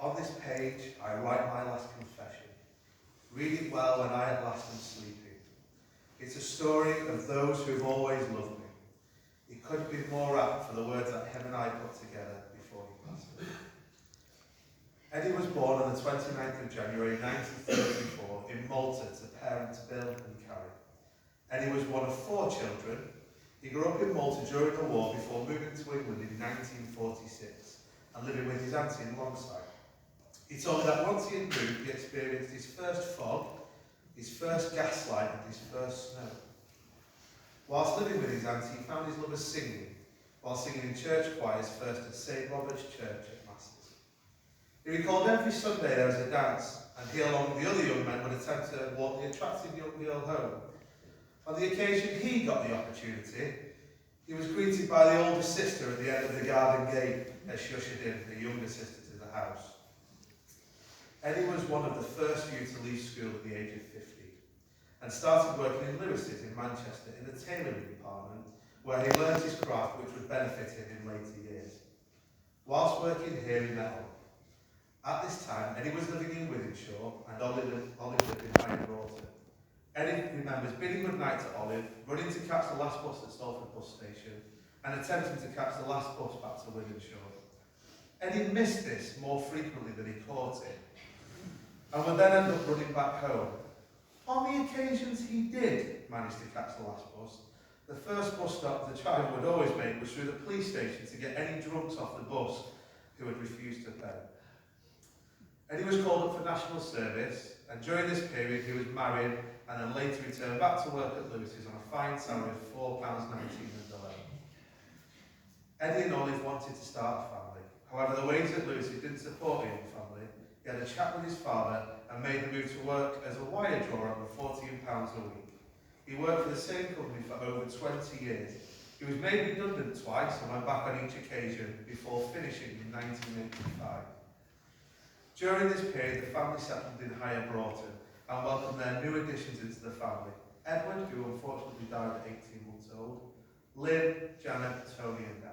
On this page, I write my last confession. Read it well when I at last am sleeping. It's a story of those who have always loved me. It couldn't be more apt for the words that him and I put together before he passed away. Eddie was born on the 29th of January 1934 in Malta to parents Bill and Carrie. Eddie was one of 4 children. He grew up in Malta during the war before moving to England in 1946 and living with his auntie in Longside. He told me that once he had moved, he experienced his first fog, his first gaslight and his first snow. Whilst living with his auntie, he found his love of singing, while singing in church choirs first at St. Robert's Church at Masses. He recalled every Sunday there was a dance, and he along with the other young men would attempt to walk the attractive young girl home. On the occasion he got the opportunity, he was greeted by the older sister at the end of the garden gate as she ushered in the younger sister to the house. Eddie was one of the first few to leave school at the age of 50 and started working in Lewis's in Manchester in the tailoring department, where he learned his craft, which would benefit him in later years. Whilst working here, he met Olive. At this time, Eddie was living in Wythenshawe and Olive lived in High Broughton. Eddie remembers bidding goodnight to Olive, running to catch the last bus at Salford bus station, and attempting to catch the last bus back to Wythenshawe. Eddie missed this more frequently than he caught it, and would then end up running back home. On the occasions he did manage to catch the last bus, the first bus stop the child would always make was through the police station to get any drunks off the bus who had refused to pay. Eddie was called up for national service, and during this period he was married and then later returned back to work at Lewis's on a fine salary of £4.19 a day. Eddie and Olive wanted to start a family. However, the wages at Lewis's didn't support a young family. He had a chat with his father and made the move to work as a wire drawer for £14 a week. He worked for the same company for over 20 years. He was made redundant twice and went back on each occasion before finishing in 1985. During this period, the family settled in Higher Broughton and welcomed their new additions into the family. Edward, who unfortunately died at 18 months old, Lynn, Janet, Tony and Dan.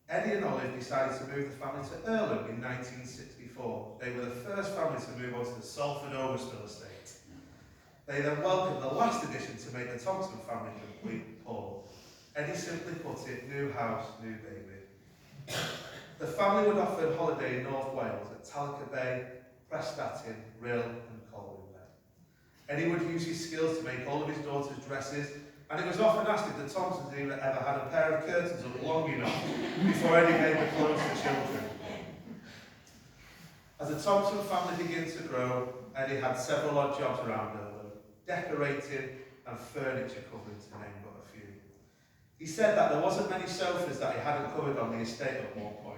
Eddie and Olive decided to move the family to Earlham in 1964. They were the first family to move onto the Salford Overspill estate. They then welcomed the last addition to make the Thompson family complete, Paul. Eddie simply put it, new house, new baby. The family would often holiday in North Wales at Talica Bay, Prestatyn, Rhyl and Colwyn Bay. Eddie would use his skills to make all of his daughter's dresses, and it was often asked if the Thompsons ever had a pair of curtains up long enough before Eddie made the clothes for children. As the Thompson family began to grow, Eddie had several odd jobs around Earlham, decorating and furniture covering to name but a few. He said that there wasn't many sofas that he hadn't covered on the estate at one point.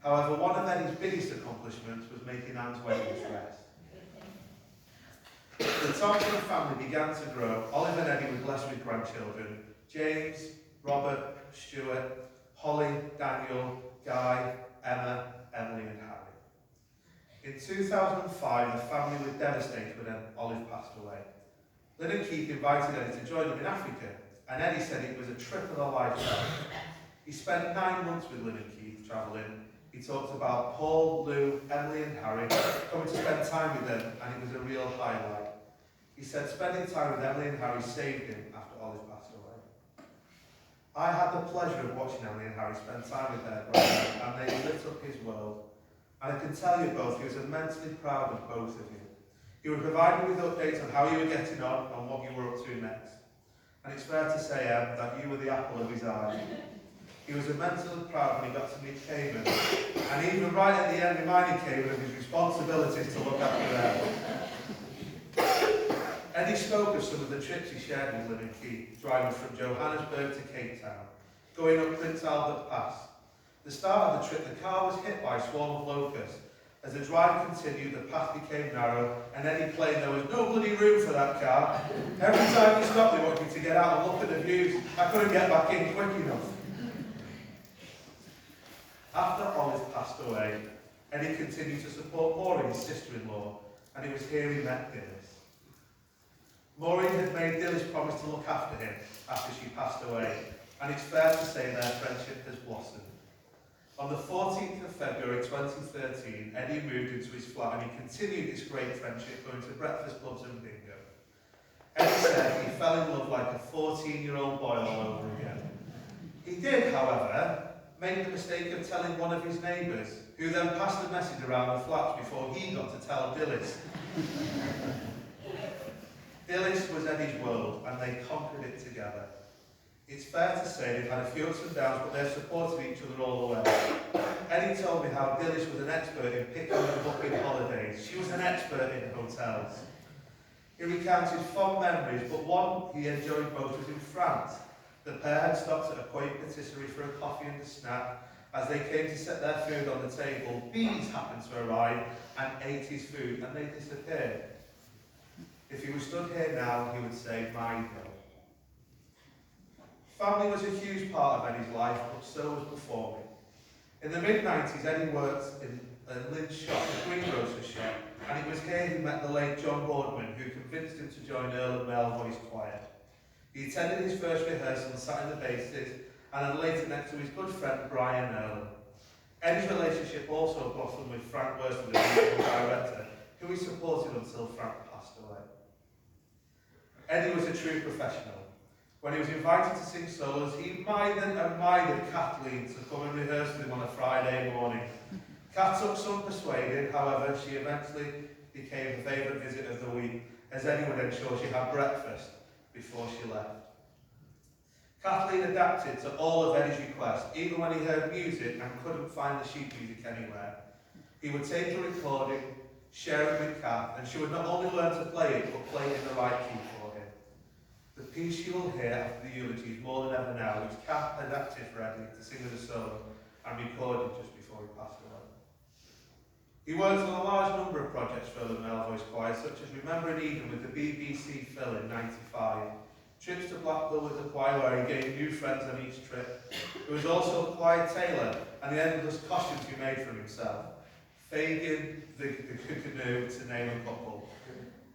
However, one of Eddie's biggest accomplishments was making Anne's wedding dress. The Thompson family began to grow. Olive and Eddie were blessed with grandchildren: James, Robert, Stuart, Holly, Daniel, Guy, Emma, Emily and Harry. In 2005, the family was devastated when Olive passed away. Lynn and Keith invited Eddie to join them in Africa, and Eddie said it was a trip of a lifetime. He spent 9 months with Lynn and Keith travelling. He talked about Paul, Lou, Emily and Harry, coming to spend time with them, and it was a real highlight. He said spending time with Emily and Harry saved him after Olive passed away. I had the pleasure of watching Emily and Harry spend time with their brother, and they lit up his world. And I can tell you both, he was immensely proud of both of you. He would provide me with updates on how you were getting on and what you were up to next. And it's fair to say, that you were the apple of his eye. He was immensely proud when he got to meet Cayman, and even right at the end reminded Cayman of his responsibilities to look after them. Eddie spoke of some of the trips he shared with Lynn and Keith, driving from Johannesburg to Cape Town, going up Prince Albert Pass. The start of the trip, the car was hit by a swarm of locusts. As the drive continued, the path became narrow, and Eddie claimed there was no bloody room for that car. Every time he stopped, he wanted me to get out and look at the views. I couldn't get back in quick enough. After Olive passed away, Eddie continued to support Maureen, his sister-in-law, and it was here he met Dilys. Maureen had made Dilys promise to look after him after she passed away, and it's fair to say their friendship has blossomed. On the 14th of February 2013, Eddie moved into his flat and he continued his great friendship going to breakfast clubs and bingo. Eddie said he fell in love like a 14-year-old boy all over again. He did, however, make the mistake of telling one of his neighbours, who then passed the message around the flats before he got to tell Dillis. Dillis was Eddie's world and they conquered it together. It's fair to say they've had a few ups and downs, but they've supported each other all the way. Eddie told me how Dillis was an expert in picking and booking holidays. She was an expert in hotels. He recounted fond memories, but one he enjoyed most was in France. The pair had stopped at a quaint patisserie for a coffee and a snack. As they came to set their food on the table, bees happened to arrive and ate his food, and they disappeared. If he was stood here now, he would say, "My God." Family was a huge part of Eddie's life, but so was performing. In the mid-90s, Eddie worked in Lynn's shop, a greengrocer's shop, and it was here he met the late John Boardman, who convinced him to join Earl and Mel Voice Choir. He attended his first rehearsal and sat in the basses, and then later next to his good friend Brian Earl. Eddie's relationship also blossomed with Frank Worston, the musical director, who he supported until Frank passed away. Eddie was a true professional. When he was invited to sing solos, he mithered and mithered Kathleen to come and rehearse with him on a Friday morning. Kath took some persuading, however, she eventually became the favourite visit of the week, as Eddie would ensure she had breakfast before she left. Kathleen adapted to all of Eddie's requests, even when he heard music and couldn't find the sheet music anywhere. He would take a recording, share it with Kath, and she would not only learn to play it, but play it in the right key for him. The piece you will hear after the eulogy is more than ever now, which Kath adapted for Eddie to sing as a solo and recorded just before he passed away. He worked on a large number of projects for the Male Voice Choir, such as Remember in Eden with the BBC Phil in '95, trips to Blackpool with the choir where he gained new friends on each trip. There was also Choir Taylor and the endless costumes he made for himself, Fagin, the canoe, to name a couple.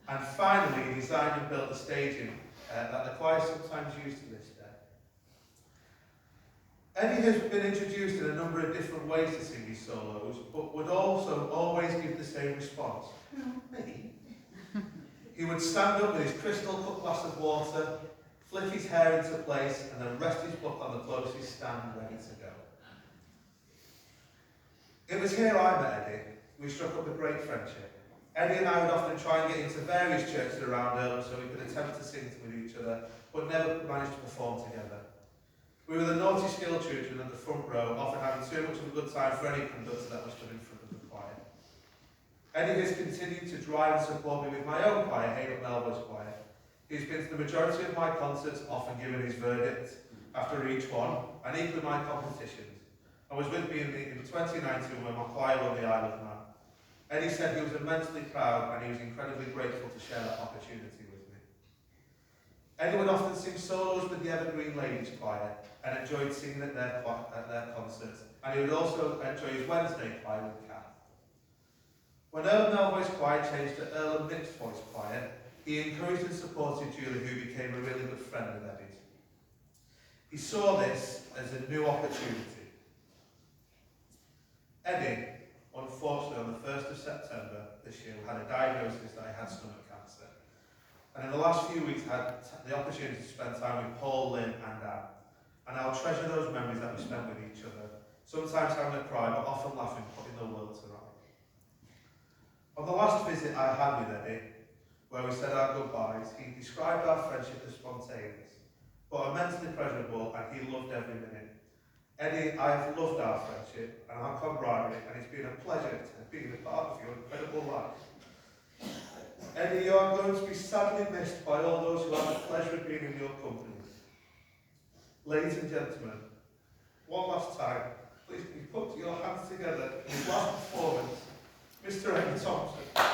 And finally, he designed and built the staging that the choir sometimes use to this day. Eddie has been introduced in a number of different ways to sing his solos, but would also always give the same response. Me? He would stand up with his crystal cut glass of water, flick his hair into place, and then rest his book on the closest stand ready to go. It was here I met Eddie. We struck up a great friendship. Eddie and I would often try and get into various churches around Earl so we could attempt to sing with each other, but never managed to perform together. We were the naughty school children at the front row, often having too much of a good time for any conductor that was stood in front of the choir. Eddie has continued to drive and support me with my own choir, Haydock Melbourne's choir. He's been to the majority of my concerts, often giving his verdict after each one, and equally my competitions. And was with me in 2019 when my choir won the Isle of Man. Eddie said he was immensely proud and he was incredibly grateful to share that opportunity with me. Eddie would often sing solos with the Evergreen Ladies Choir and enjoyed singing at their concerts, and he would also enjoy his Wednesday choir with Kath. When Earl and Mel Voice Choir changed to Earl and Mixed Voice Choir, he encouraged and supported Julie, who became a really good friend of Eddie's. He saw this as a new opportunity. Eddie, unfortunately, on the 1st of September this year, had a diagnosis that he had stomach cancer. And in the last few weeks, I had the opportunity to spend time with Paul, Lynn, and Anne. And I'll treasure those memories that we spent with each other, sometimes having a cry, but often laughing, putting the world to right. On the last visit I had with Eddie, where we said our goodbyes, he described our friendship as spontaneous, but immensely pleasurable, and he loved every minute. Eddie, I have loved our friendship and our camaraderie, and it's been a pleasure to be a part of your incredible life. Eddie, you are going to be sadly missed by all those who have the pleasure of being in your company. Ladies and gentlemen, one last time, please can you put your hands together in his last performance, Mr. Eddie Thompson.